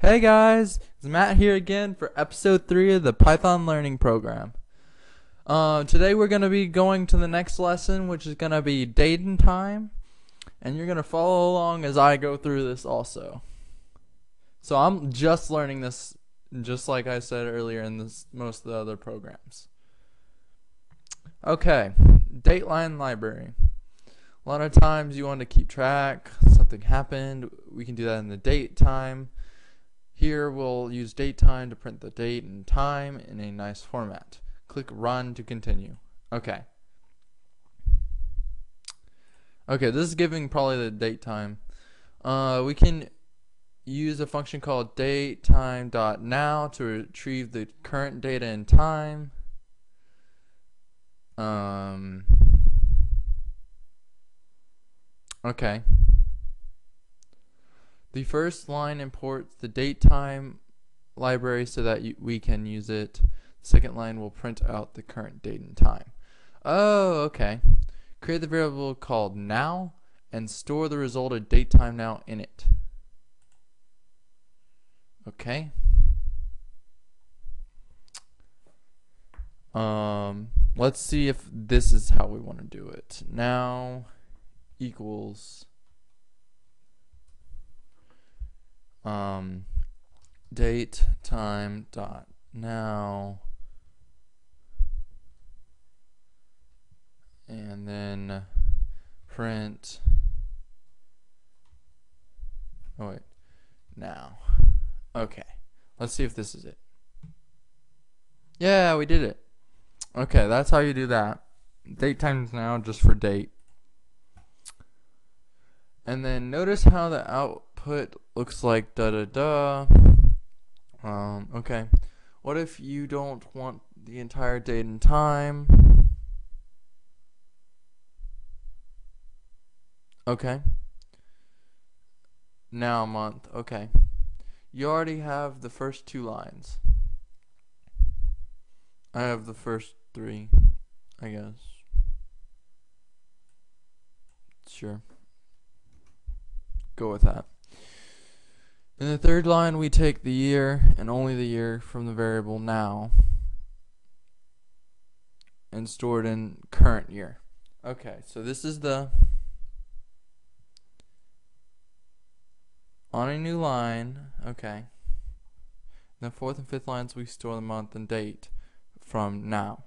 Hey guys, it's Matt here again for episode 3 of the Python Learning Program. Today we're going to be going to the next lesson, which is going to be date and time, and you're going to follow along as I go through this also. So I'm just learning this, just like I said earlier in most of the other programs. Okay, dateline library. A lot of times you want to keep track, something happened, we can do that in the date time. Here we'll use datetime to print the date and time in a nice format. Click run to continue. Okay, this is giving probably the date time. We can use a function called datetime.now to retrieve the current data and time. Okay. The first line imports the datetime library so that we can use it. The second line will print out the current date and time. Oh, okay. Create the variable called now and store the result of datetime now in it. Okay. Let's see if this is how we want to do it. Now equals date time dot now, and then print now. Okay, let's see if this is it. Yeah, we did it. Okay, that's how you do that. Date times now just for date. And then notice how the output looks like da-da-da. Okay. What if you don't want the entire date and time? Okay. Now month. Okay. You already have the first 2 lines. I have the first 3, I guess. Sure. Go with that. In the third line, we take the year and only the year from the variable now and store it in current year. Okay, so this is on a new line. Okay. In the fourth and fifth lines, we store the month and date from now.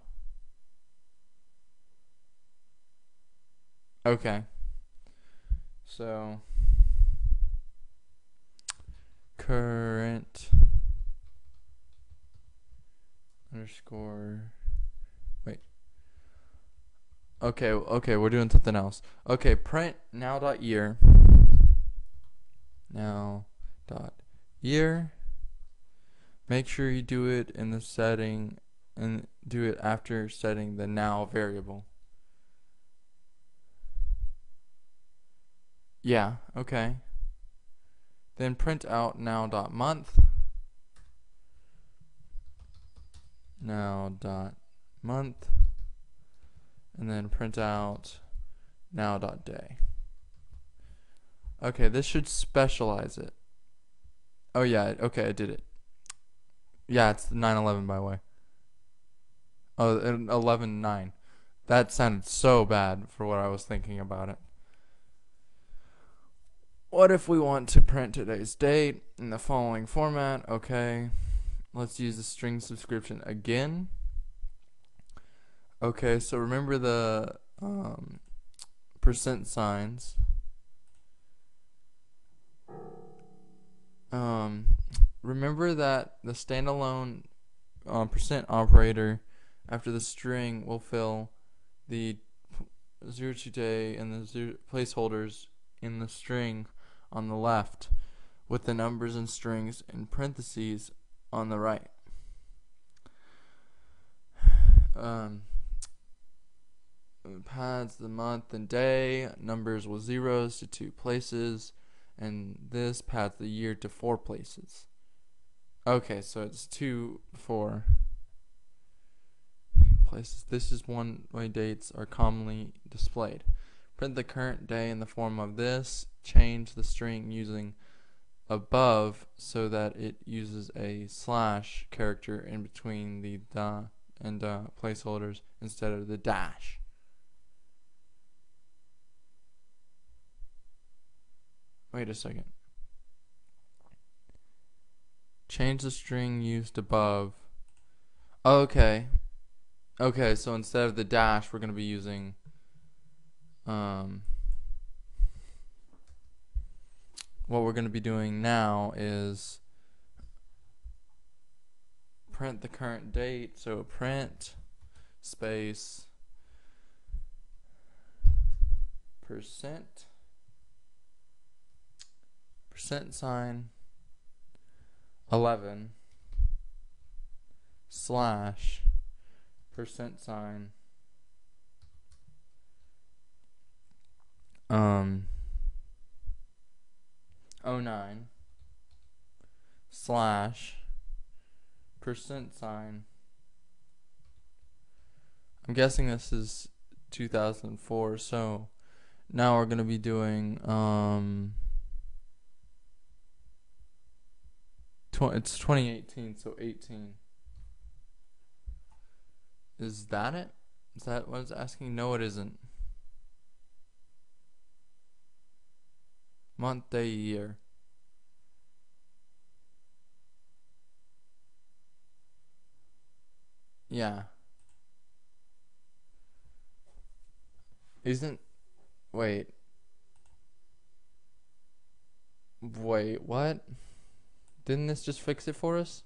Okay. So current underscore okay, we're doing something else. Okay, print now.year make sure you do it in the setting and do it after setting the now variable. Yeah, okay. Then print out now.month. Now.month. And then print out now.day. Okay, this should specialize it. Oh yeah, okay, I did it. Yeah, it's 9/11 by the way. Oh, 11/9. That sounded so bad for what I was thinking about it. What if we want to print today's date in the following format? Okay, let's use the string subscription again. Okay, so remember the percent signs. Remember that the standalone percent operator after the string will fill the 0 to day and the placeholders in the string on the left with the numbers and strings in parentheses on the right. Pads the month and day, numbers with zeros to 2 places, and this pads the year to 4 places. Okay, so it's 2, 4 places. This is one way dates are commonly displayed. Print the current day in the form of this. Change the string using above so that it uses a slash character in between the and placeholders instead of the dash. Wait a second. Change the string used above. Okay. Okay, so instead of the dash, we're going to be using what we're going to be doing now is print the current date. So print space percent sign 11 slash percent sign 09 slash percent sign. I'm guessing this is 2004, so now we're going to be doing it's 2018, so 18. Is that it? Is that what it's asking? No, it isn't. Month, day, year. Yeah. Isn't... Wait, what? Didn't this just fix it for us?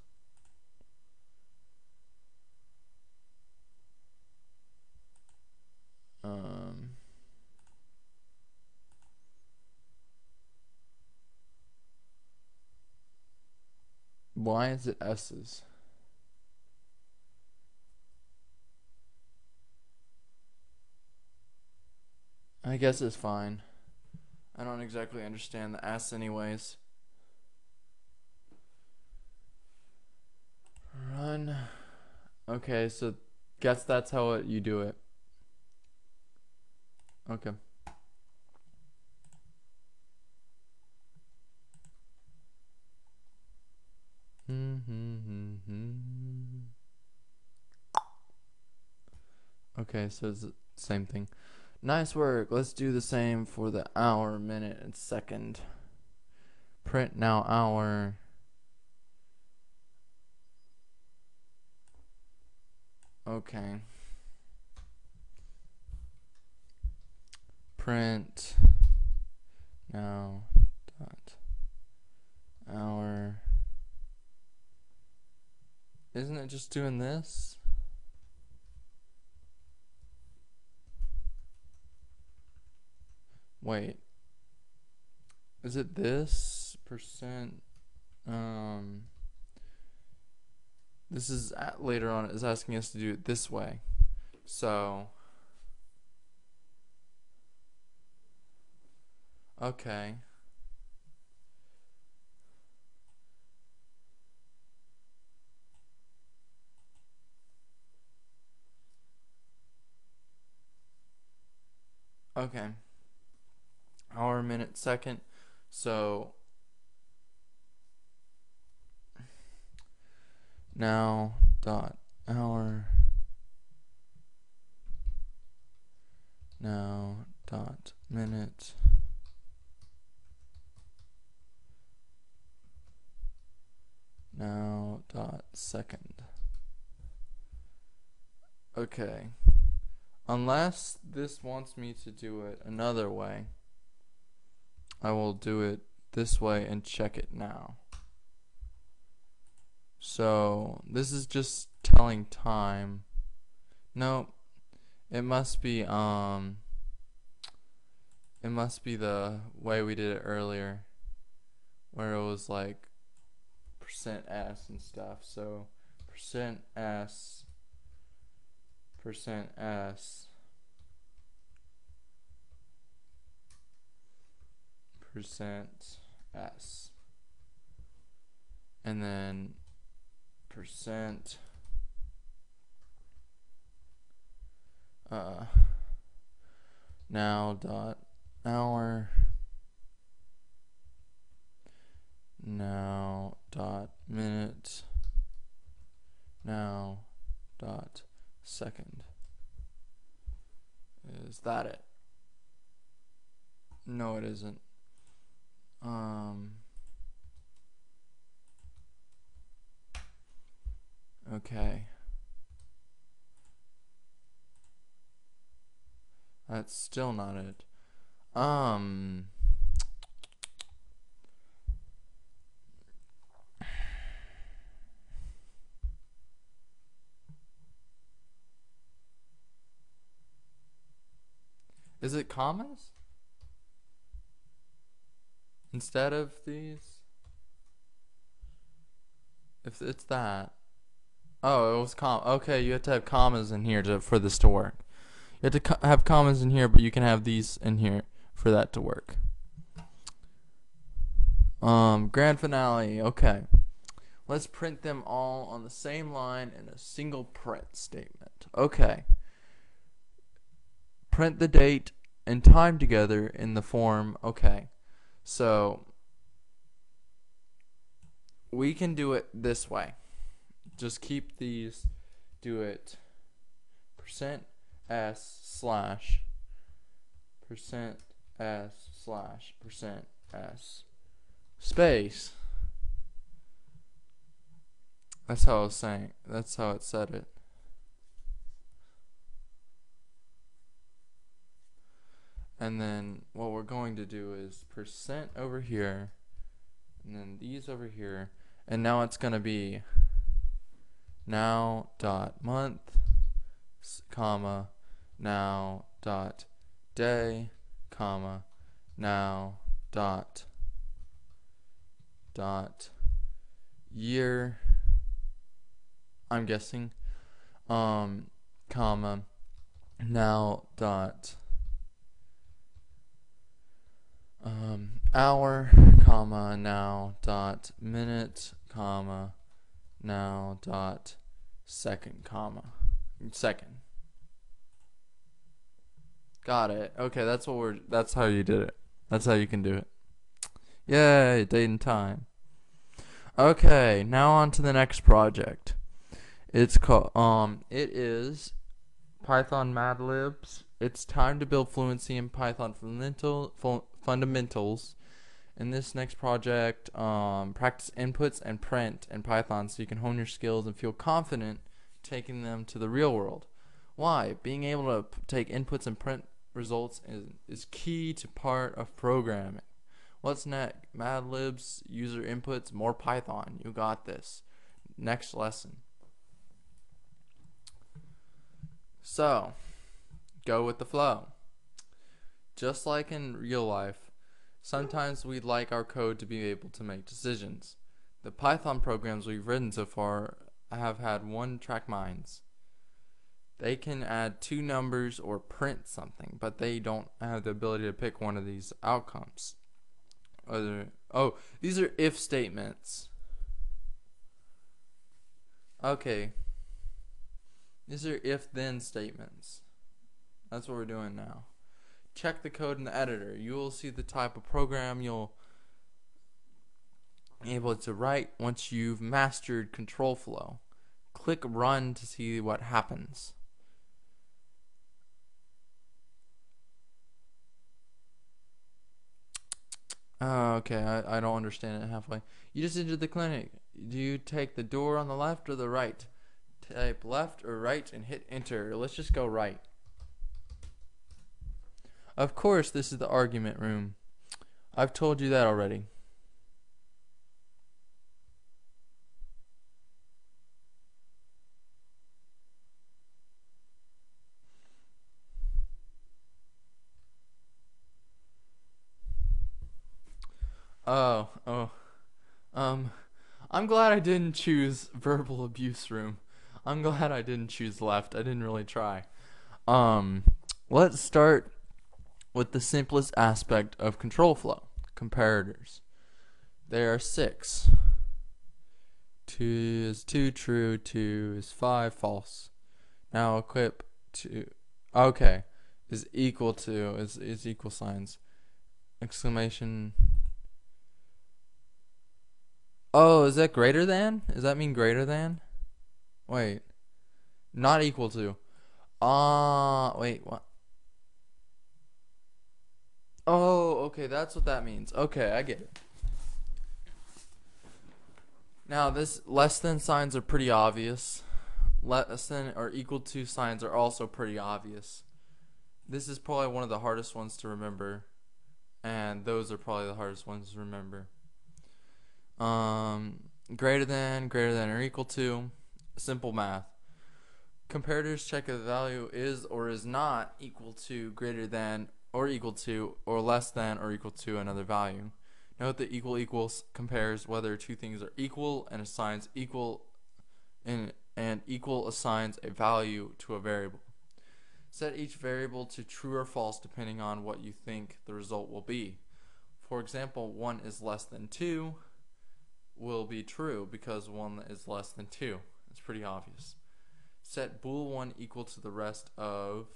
Why is it S's? I guess it's fine. I don't exactly understand the S anyways. Run. Okay, so guess that's how you do it. Okay. Okay, so it's the same thing. Nice work. Let's do the same for the hour, minute, and second. Print now hour. Okay. Print now dot hour. Isn't it just doing this? Wait. Is it this percent? This is later on. It's asking us to do it this way. So, okay. Okay. Hour, minute, second. So now dot hour. Now dot minute. Now dot second. Okay. Unless this wants me to do it another way, I will do it this way and check it now. So this is just telling time. Nope. It must be the way we did it earlier, where it was like %s and stuff. So %s %s %s, and then percent now dot hour now dot minute now dot second. Is that it? No, it isn't. Okay. That's still not it. Is it commas instead of these? If it's that. Oh, it was okay, you have to have commas in here for this to work. You have to have commas in here, but you can have these in here for that to work. Grand finale. Okay. Let's print them all on the same line in a single print statement. Okay. Print the date and time together in the form. Okay. So we can do it this way. Just keep these. Do it %s/ %s/%s space. That's how I was saying. That's how it said it. And then what we're going to do is % over here, and then these over here, and now it's going to be now dot month, comma, now dot day, comma, now dot year, I'm guessing, comma, now dot hour, comma, now dot minute, comma, now dot second, comma, second. Got it. Okay, that's how you did it. That's how you can do it. Yay, date and time. Okay, now on to the next project. It is Python Mad Libs. It's time to build fluency in Python fundamentals. In this next project, practice inputs and print in Python so you can hone your skills and feel confident taking them to the real world. Why? Being able to take inputs and print results is key to part of programming. What's next? Mad Libs, user inputs, more Python. You got this. Next lesson. So, go with the flow. Just like in real life, sometimes we'd like our code to be able to make decisions. The Python programs we've written so far have had one-track minds. They can add two numbers or print something, but they don't have the ability to pick one of these outcomes. These are if statements. Okay. These are if-then statements. That's what we're doing now. Check the code in the editor. You will see the type of program you'll be able to write once you've mastered control flow. Click run to see what happens. Okay, I don't understand it halfway. You just entered the clinic. Do you take the door on the left or the right? Type left or right and hit enter. Let's just go right. Of course, this is the argument room. I've told you that already. I'm glad I didn't choose verbal abuse room. I'm glad I didn't choose left. I didn't really try. Let's start with the simplest aspect of control flow, comparators. There are 6. 2 is 2 true, 2 is 5 false. Now equip 2. Okay, is equal to, is equal signs. Exclamation. Oh, is that greater than? Does that mean greater than? Wait, not equal to. Wait, what? Oh, okay, that's what that means. Okay, I get it. Now, this less than signs are pretty obvious. Less than or equal to signs are also pretty obvious. This is probably one of the hardest ones to remember, and those are probably the hardest ones to remember. Greater than, or equal to. Simple math. Comparators check if the value is or is not equal to, greater than, or equal to, or less than, or equal to another value. Note that equal equals compares whether two things are equal and assigns equal and equal assigns a value to a variable. Set each variable to true or false depending on what you think the result will be. For example, 1 is less than 2 will be true because 1 is less than 2. It's pretty obvious. Set bool 1 equal to the rest of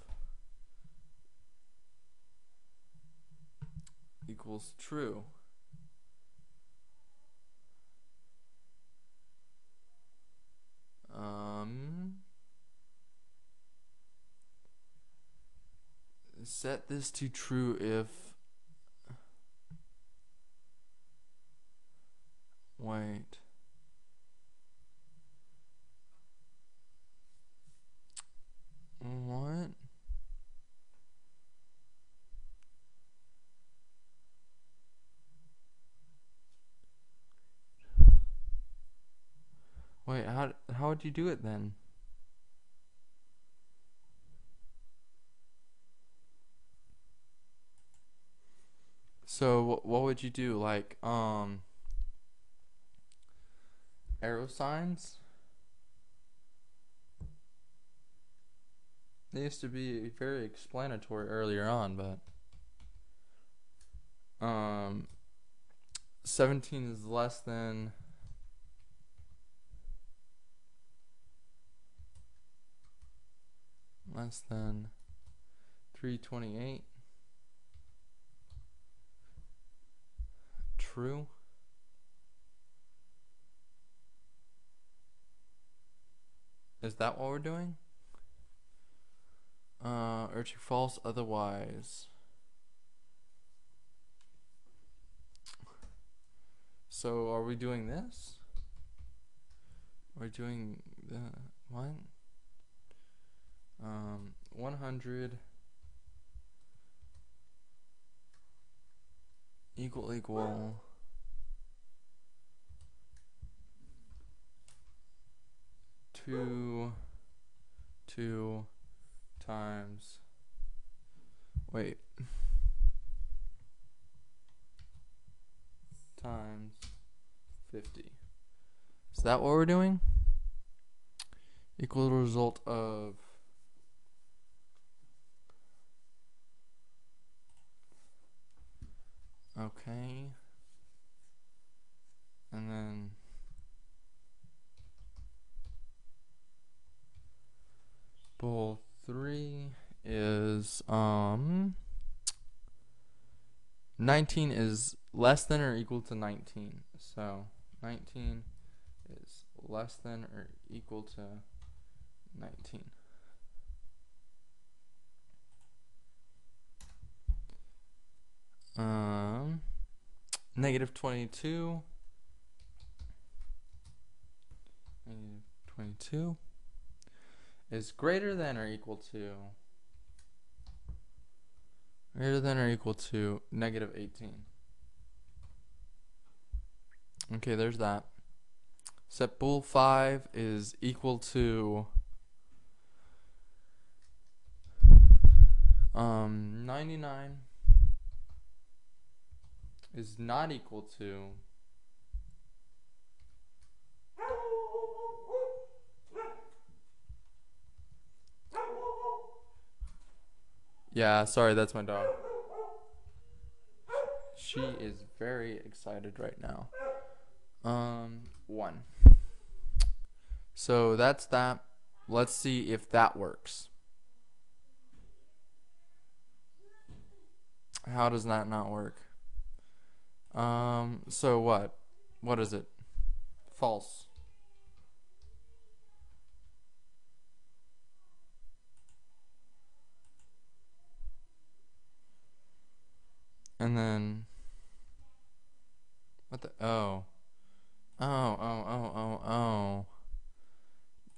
equals true. Set this to true if wait. What? Wait, how would you do it then? So what would you do? Like arrow signs? They used to be very explanatory earlier on, but 17 is less than 328. True. Is that what we're doing? Or true false otherwise. So are we doing this? We're doing the what? 100 equal 2 times times 50. Is that what we're doing? Equal the result of okay, and then bool 3 is 19 is less than or equal to 19. So 19 is less than or equal to 19. Negative 22 is greater than or equal to negative 18. Okay, there's that. Set bool 5 is equal to 99 is not equal to yeah, sorry, that's my dog. She is very excited right now. 1. So that's that. Let's see if that works. How does that not work? So what? What is it? false. And then what the oh.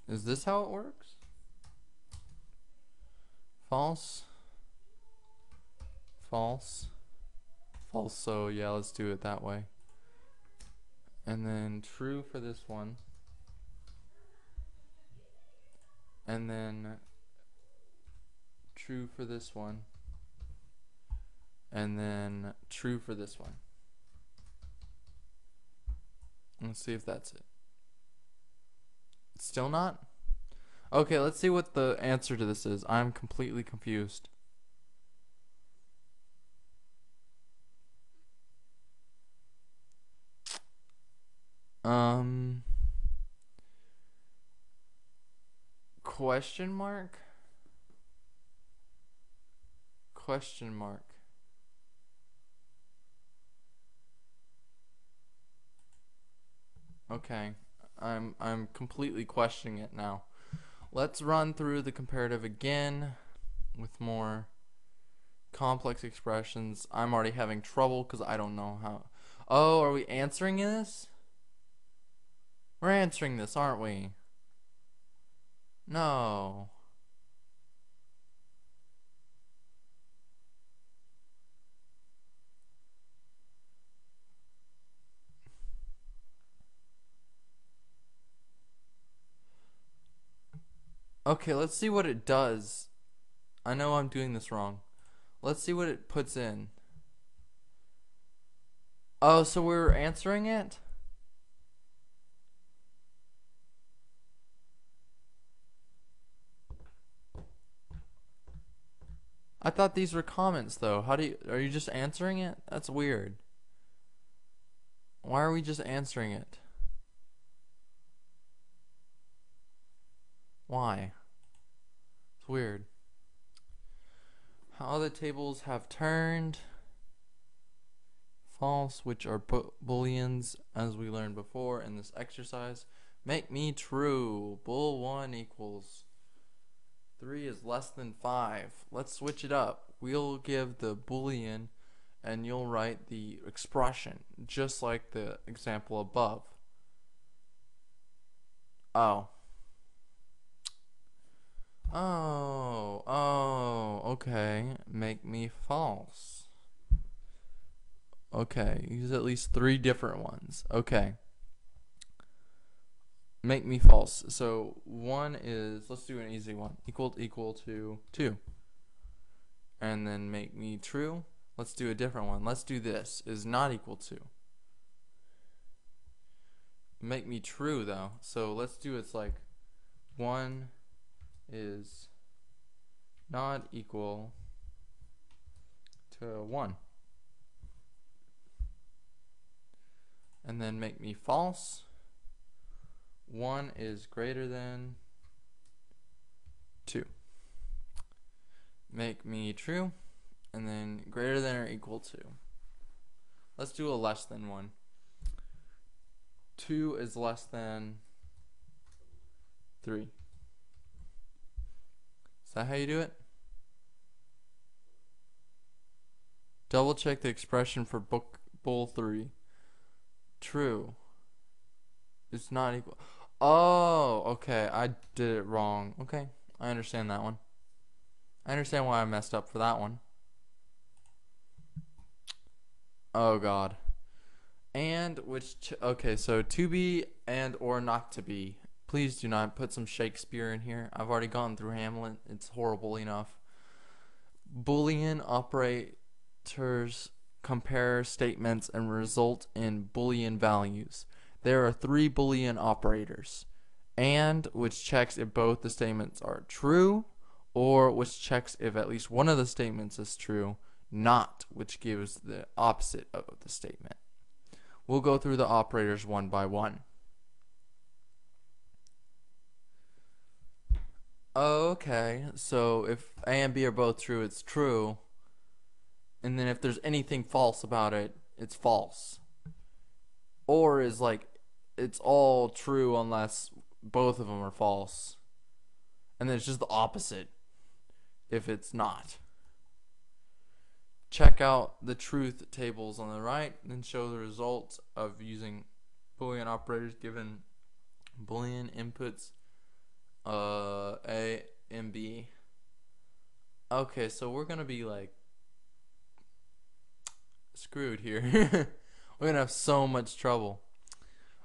Is this how it works? False. False. False. So yeah, let's do it that way. And then true for this one. And then true for this one. And then true for this one. Let's see if that's it. Still not? Okay, let's see what the answer to this is. I'm completely confused. Question mark? Question mark. Okay. I'm completely questioning it now. Let's run through the comparative again with more complex expressions. I'm already having trouble because I don't know how. Oh, are we answering this? We're answering this, aren't we? No. Okay, let's see what it does. I know I'm doing this wrong. Let's see what it puts in. Oh, so we're answering it? I thought these were comments though. Are you just answering it? That's weird. Why are we just answering it? Why? It's weird. How the tables have turned. False, which are booleans, as we learned before in this exercise. Make me true. Bool 1 equals 3 is less than 5. Let's switch it up. We'll give the boolean and you'll write the expression, just like the example above. Oh. Okay. Make me false. Okay, use at least 3 different ones. Okay. Make me false. So 1 is, let's do an easy one. Equal to 2. And then make me true. Let's do a different one. Let's do this. Is not equal to. Make me true though. So let's do it's like 1 is not equal to 1. And then make me false. 1 is greater than 2. Make me true. And then greater than or equal to. Let's do a less than one. 2 is less than 3. Is that how you do it? Double check the expression for bool 3. True. It's not equal. Oh, okay. I did it wrong. Okay. I understand that one. I understand why I messed up for that one. Oh god. And which okay, so to be and or not to be. Please do not put some Shakespeare in here. I've already gone through Hamlet. It's horrible enough. Boolean operators compare statements and result in Boolean values. There are 3 Boolean operators. And, which checks if both the statements are true, or which checks if at least one of the statements is true. Not, which gives the opposite of the statement. We'll go through the operators one by one. Okay, so if A and B are both true, it's true. And then if there's anything false about it, it's false. Or is like it's all true unless both of them are false. And then it's just the opposite if it's not. Check out the truth tables on the right and show the results of using Boolean operators given Boolean inputs A and B. Okay, so we're gonna be like screwed here. We're gonna have so much trouble.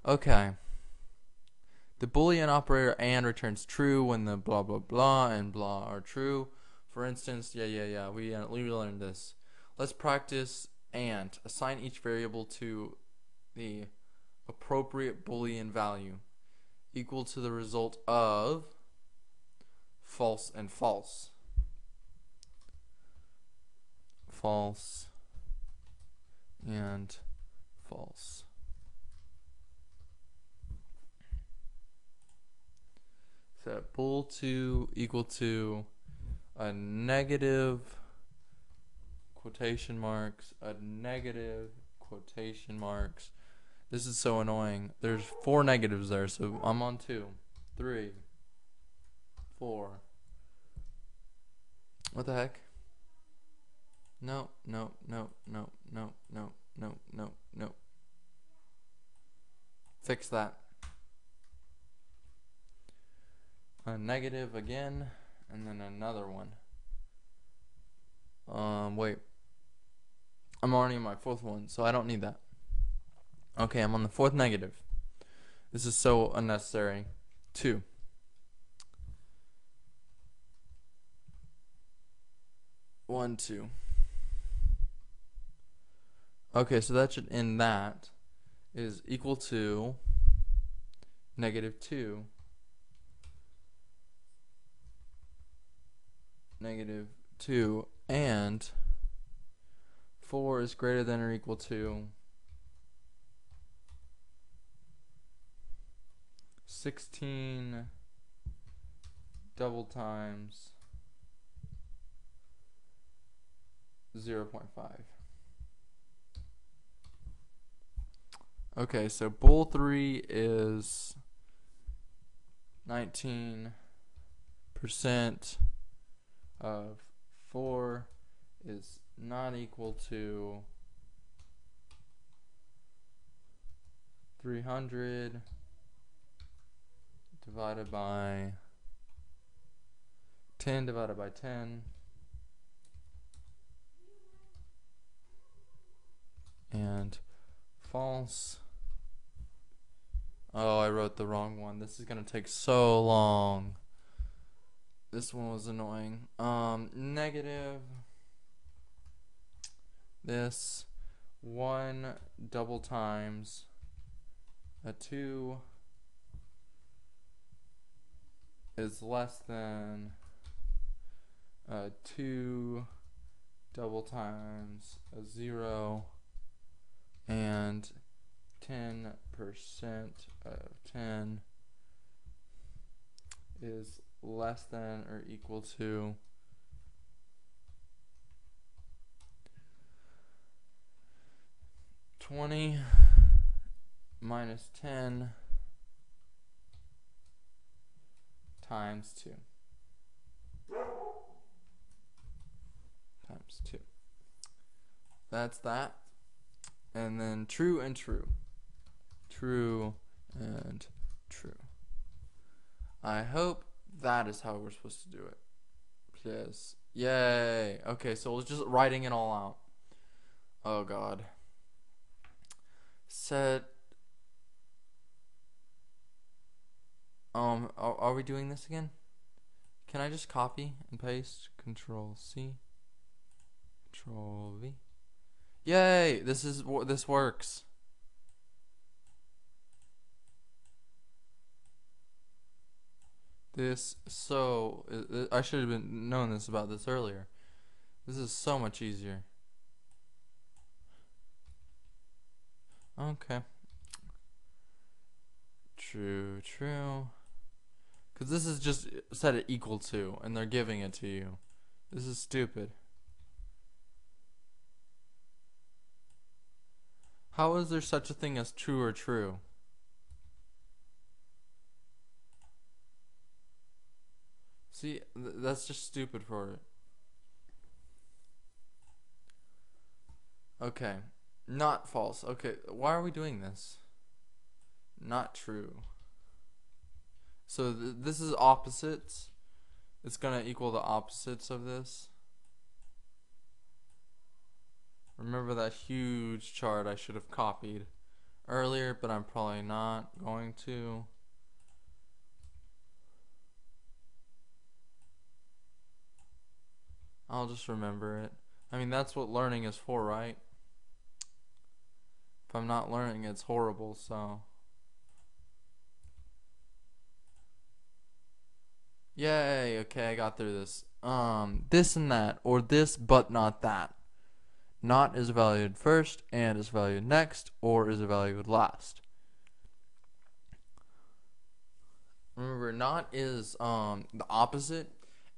Okay. The Boolean operator AND returns true when the blah blah blah and blah are true. For instance, we learned this. Let's practice AND. Assign each variable to the appropriate Boolean value equal to the result of false and false. False and false. Set bool2 equal to a negative quotation marks, a negative quotation marks. This is so annoying. There's 4 negatives there, so I'm on 2, 3, 4. What the heck? No. Fix that. A negative again, and then another one. Wait. I'm already in my 4th one, so I don't need that. Okay, I'm on the 4th negative. This is so unnecessary. 2. One, 2. Okay, so that should end that is equal to -2. -2 and 4 is greater than or equal to 16 double times 0.5. Okay, so bool3 is 19% of 4 is not equal to 300 divided by 10 divided by 10 and false. Oh, I wrote the wrong one. This is gonna take so long. This one was annoying. Negative this 1 double times a 2 is less than 2 double times a 0 and 10% of 10 is less than or equal to 20 minus 10 times 2 times 2. That's that. And then true and true. True and true. I hope that is how we're supposed to do it. Yes. Yay. Okay, so we're just writing it all out. Oh god. Set. Are we doing this again? Can I just copy and paste? Control C. Control V. Yay! This works. I should have known this about this earlier. This is so much easier. Okay. True, true. Because this is just set it equal to, and they're giving it to you. This is stupid. How is there such a thing as true or true? See, that's just stupid for it. Okay. Not false. Okay, why are we doing this? Not true. So this is opposites. It's gonna equal the opposites of this. Remember that huge chart I should have copied earlier, but I'm probably not going to. I'll just remember it. I mean, that's what learning is for, right? If I'm not learning, it's horrible, so. Yay, okay, I got through this. This and that, or this but not that. Not is valued first, and is valued next, or is valued last. Remember, not is the opposite,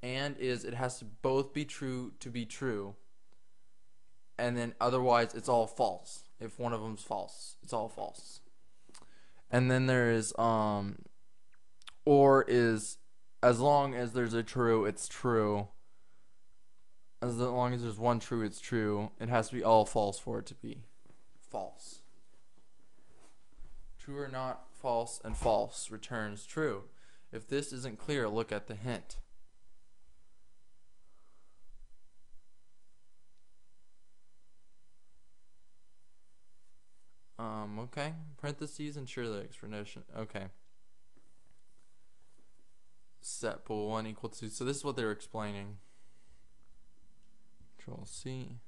and is it has to both be true to be true. And then otherwise it's all false. If one of them's false, it's all false. And then there is or is, as long as there's a true, it's true. As long as there's one true, it's true. It has to be all false for it to be false. True or not, false, and false returns true. If this isn't clear, look at the hint. Okay. Parentheses, ensure the explanation. Okay. Set bool 1 equal to. So this is what they were explaining. Control C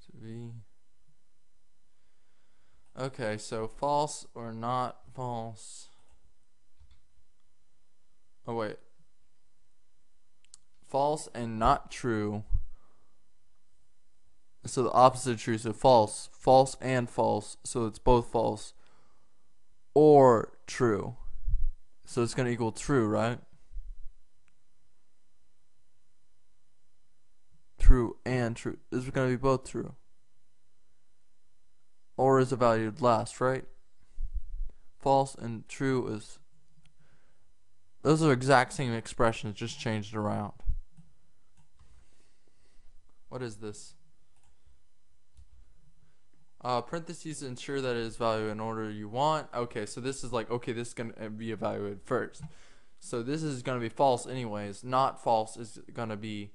to V. Okay, so false or not false. Oh wait. False and not true. So the opposite of true, so false. False and false, so it's both false. Or true. So it's going to equal true, right? True and true. This is going to be both true. Or is valued last, right? False and true is... Those are exact same expressions, just changed around. What is this? Parentheses ensure that it is valued in order you want. Okay, so this is like, okay, this is going to be evaluated first. So this is going to be false anyways. Not false is going to be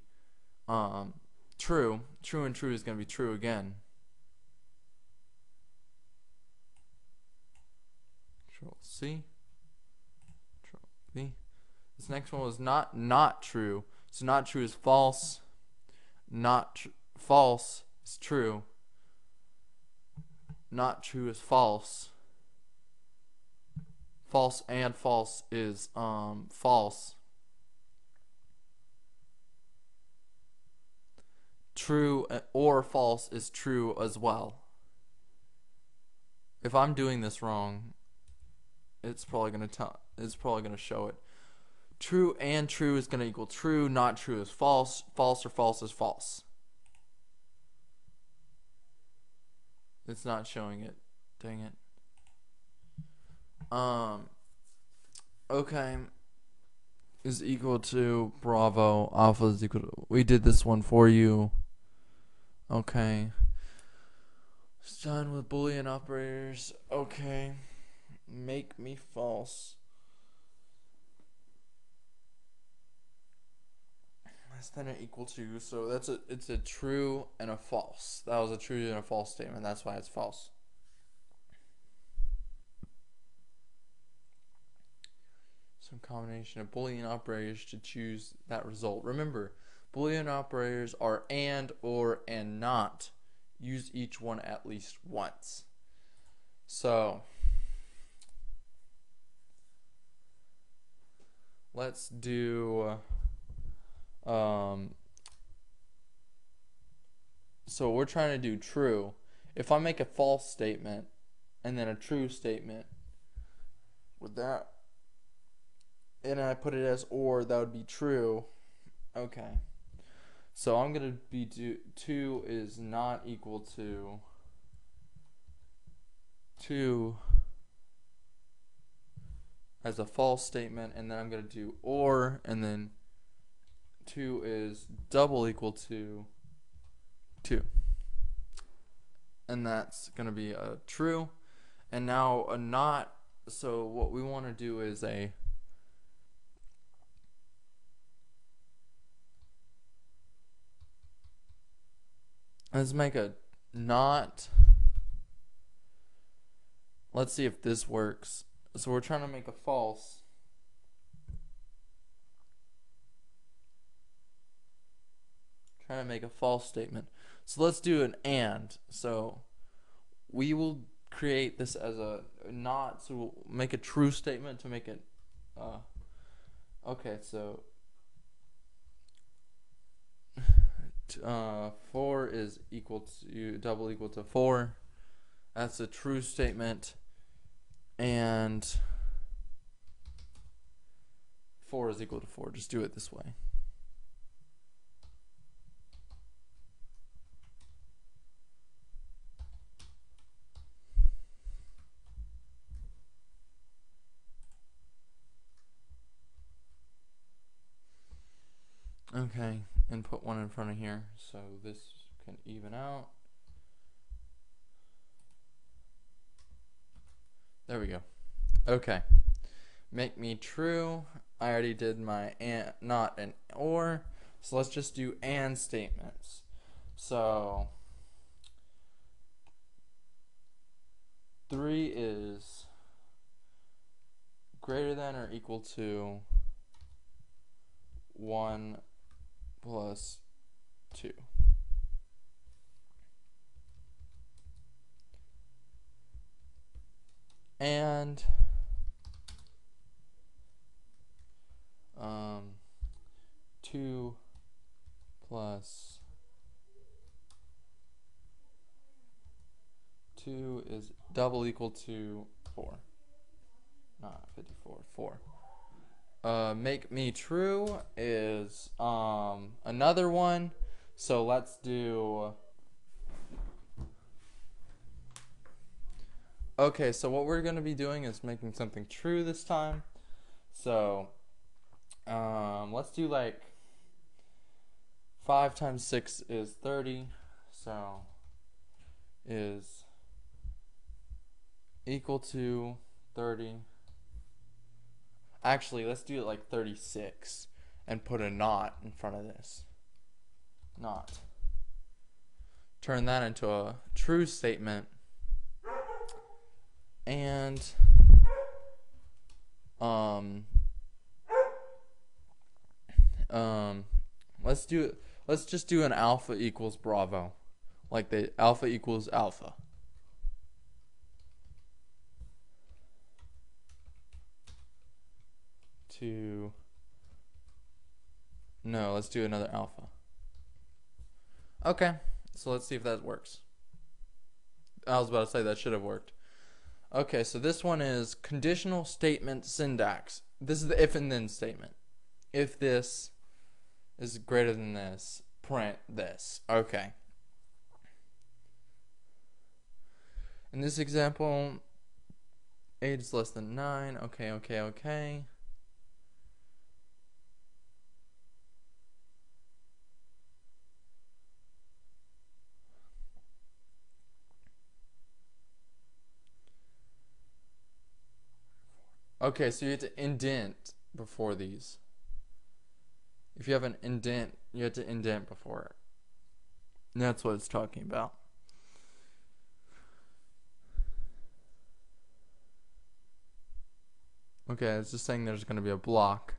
true. True and true is going to be true again. Control C. Control V. This next one was not true. So not true is false. False is true. Not true is false. False and false is false. True or false is true as well. If I'm doing this wrong, it's probably gonna show it. True and true is gonna equal true. Not true is false. False or false is false. It's not showing it. Dang it. Okay. Is equal to bravo. Alpha is equal to... We did this one for you. Okay. It's done with Boolean operators. Okay. Make me false. Less than or equal to. So it's a true and a false. That was a true and a false statement. That's why it's false. Some combination of Boolean operators to choose that result. Remember, Boolean operators are and, or, and not. Use each one at least once. So let's do so we're trying to do true. If I make a false statement and then a true statement, would that, and I put it as or, that would be true. Okay. So I'm going to be 2 is not equal to 2. as a false statement, and then I'm going to do or, and then 2 is double equal to 2. And that's going to be a true. And now a not. So what we want to do is let's make a not. Let's see if this works. So we're trying to make a false. Trying to make a false statement. So let's do an and. So we will create this as a not. So we'll make a true statement to make it. Okay, so 4 is equal to double equal to 4. That's a true statement. And 4 is equal to 4. Just do it this way. Okay, and put 1 in front of here so this can even out. There we go. Okay. Make me true. I already did my and, not, and or. So let's just do and statements. So 3 is greater than or equal to 1 plus 2. And 2 plus 2 is double equal to 4. Not 54, 4. Make me true is another one. So let's do. Okay, so what we're going to be doing is making something true this time. So let's do like 5 times 6 is 30. So is equal to 30. Actually, let's do it like 36 and put a not in front of this. Not. Turn that into a true statement. And let's just do an alpha equals Bravo. Like the alpha equals alpha. No, let's do another alpha. Okay, so let's see if that works. I was about to say that should have worked. Okay, so this one is conditional statement syntax. This is the if and then statement. If this is greater than this, print this. Okay. In this example, 8 is less than 9. Okay. Okay, so you have to indent before these. If you have an indent, you have to indent before it. And that's what it's talking about. Okay, it's just saying there's going to be a block.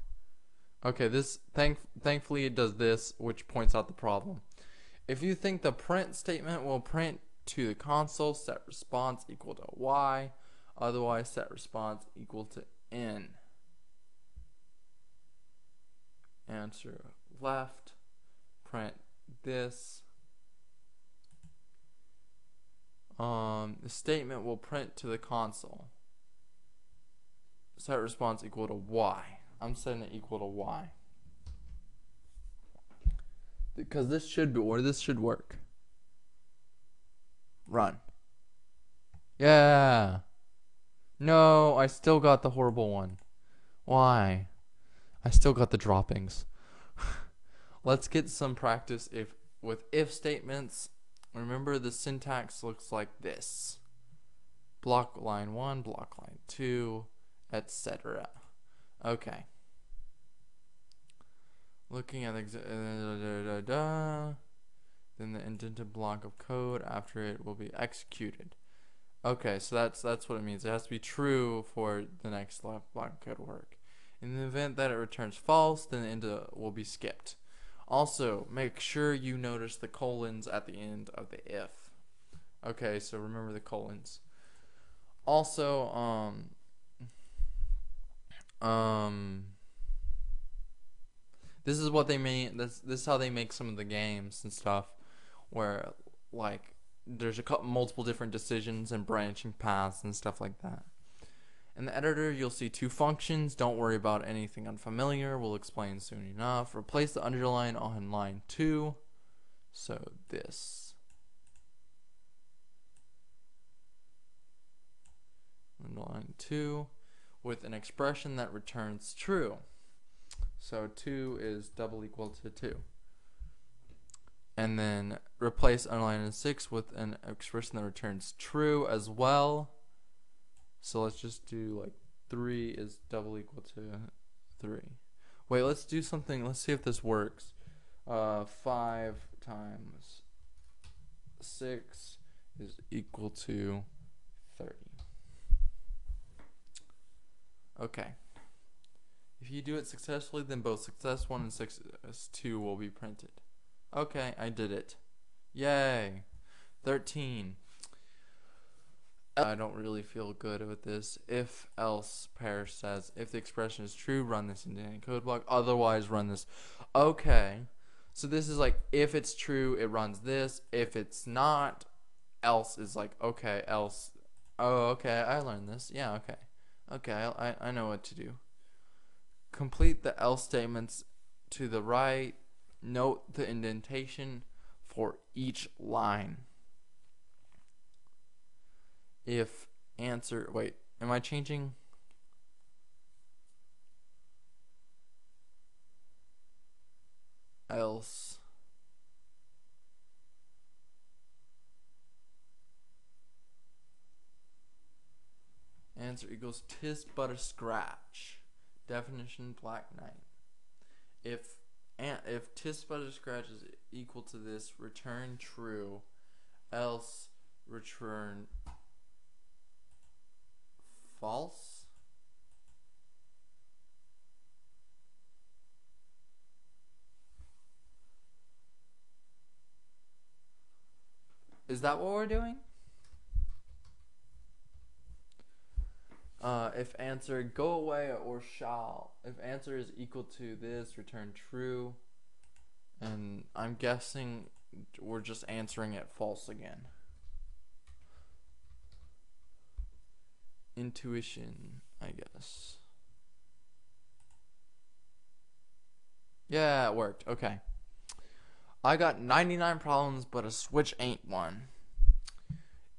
Okay, this thankfully it does this, which points out the problem. If you think the print statement will print to the console, set response equal to y. Otherwise, set response equal to n. Answer left. Print this. The statement will print to the console. Set response equal to y. I'm setting it equal to y. Because this should be, or this should work. Run. Yeah. No, I still got the horrible one. Why? I still got the droppings. Let's get some practice with if statements. Remember, the syntax looks like this. Block line 1, block line 2, etc. Okay. Looking at then the indented block of code after it will be executed. Okay, so that's what it means. It has to be true for the next block of code to work. In the event that it returns false, then the end will be skipped. Also, make sure you notice the colons at the end of the if. Okay, so remember the colons. Also, this is what they mean. This is how they make some of the games and stuff, where like there's multiple different decisions and branching paths and stuff like that. In the editor, you'll see two functions. Don't worry about anything unfamiliar. We'll explain soon enough. Replace the underline on line 2. So this. Line 2 with an expression that returns true. So 2 is double equal to 2. And then replace underline 6 with an expression that returns true as well. So let's just do like 3 is double equal to 3. Wait, let's do something. Let's see if this works. 5 times 6 is equal to 30. Okay. If you do it successfully, then both success 1 and success 2 will be printed. Okay, I did it. Yay. 13. I don't really feel good with this. If else pair says, if the expression is true, run this indented code block. Otherwise, run this. Okay. So this is like, if it's true, it runs this. If it's not, else is like, okay, else. Oh, okay, I learned this. Yeah, okay. Okay, I know what to do. Complete the else statements to the right. Note the indentation for each line. If answer, wait, am I changing? Else. Answer equals tis but a scratch. Definition black knight. If tis but a scratch is equal to this, return true. Else return false. Is that what we're doing? If answer go away or shall. If answer is equal to this, return true. And I'm guessing we're just answering it false again. Intuition, I guess. Yeah, it worked. Okay. I got 99 problems, but a switch ain't one.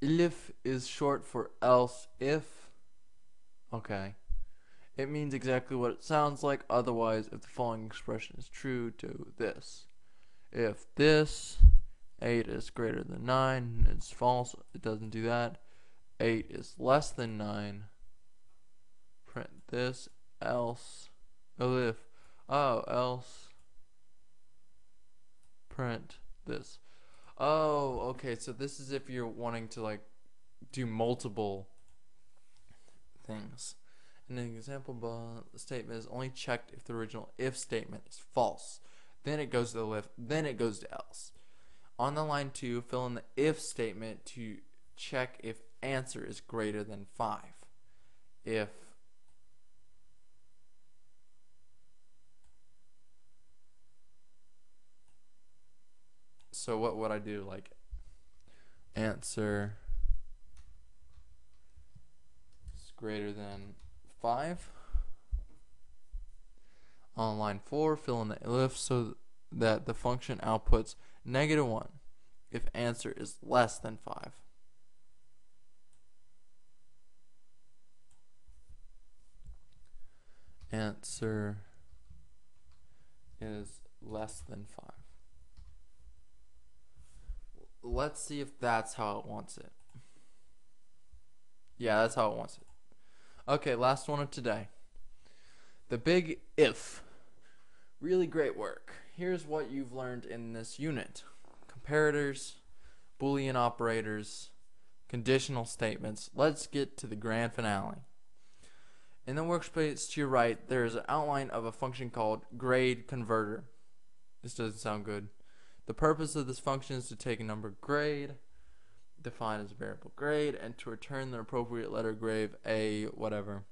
If is short for else if. Okay. It means exactly what it sounds like. Otherwise, if the following expression is true, do this. If this 8 is greater than 9, it's false. It doesn't do that. 8 is less than 9. Print this. Else. Else. Print this. Oh, okay. So this is if you're wanting to like do multiple things. And an example statement is only checked if the original if statement is false. Then it goes to the if, then it goes to else. On the line 2, fill in the if statement to check if answer is greater than 5. If so, what would I do? Like answer is greater than 5. On line 4, fill in the if so that the function outputs -1 if answer is less than 5. answer is less than 5. Let's see if that's how it wants it. Yeah, that's how it wants it. Okay, last one of today. The big if. Really great work. Here's what you've learned in this unit. Comparators, Boolean operators, conditional statements. Let's get to the grand finale. In the workspace to your right, there is an outline of a function called grade converter. This doesn't sound good. The purpose of this function is to take a number grade, defined as a variable grade, and to return the appropriate letter grade, a whatever.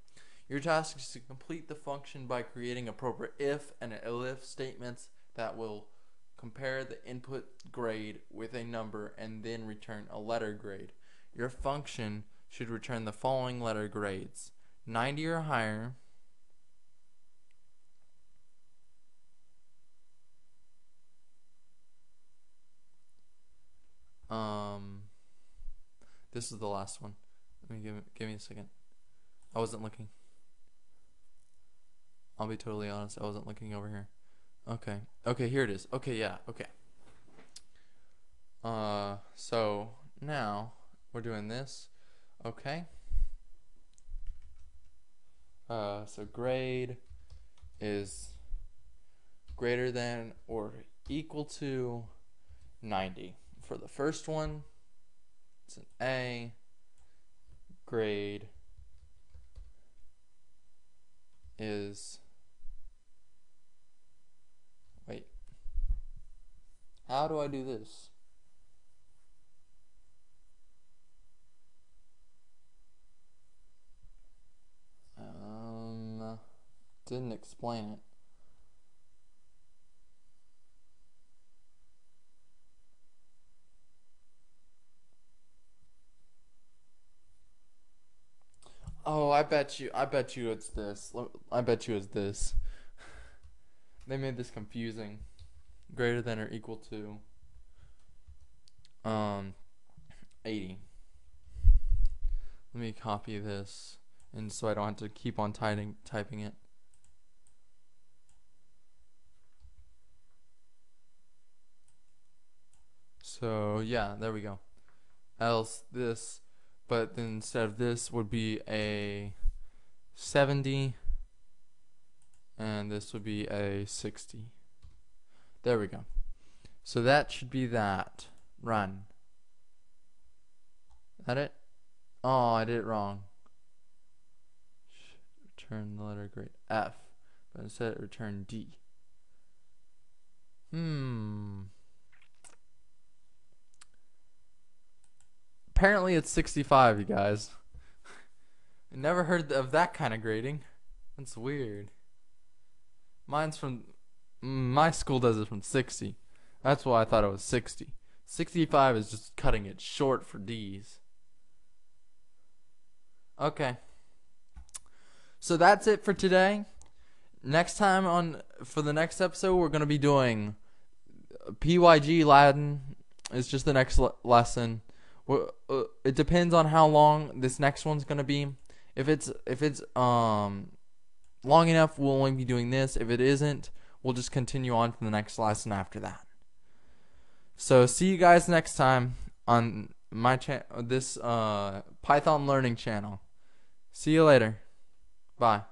Your task is to complete the function by creating appropriate if and elif statements that will compare the input grade with a number and then return a letter grade. Your function should return the following letter grades: 90 or higher, this is the last one. Let me give me a second. I wasn't looking. I'll be totally honest, I wasn't looking over here. Okay, here it is. Okay, yeah, okay. So now we're doing this. Okay. So grade is greater than or equal to 90. For the first one, it's an A. Grade is, wait, how do I do this? Didn't explain it. Oh, I bet you it's this. I bet you it's this. They made this confusing. Greater than or equal to 80. Let me copy this, and so I don't have to keep on typing it. So yeah, there we go. Else this, but then instead of this would be a 70, and this would be a 60. There we go. So that should be that. Run. Is that it? Oh, I did it wrong. Return the letter grade F, but instead it returned D. Apparently it's 65, you guys. I never heard of that kind of grading. That's weird. Mine's from, my school does it from 60. That's why I thought it was 60. 65 is just cutting it short for D's. Okay. So that's it for today. Next time for the next episode, we're going to be doing PYG Latin. It's just the next lesson. It depends on how long this next one's gonna be. If it's long enough, we'll only be doing this. If it isn't, we'll just continue on to the next lesson after that. So see you guys next time on my this Python learning channel. See you later. Bye.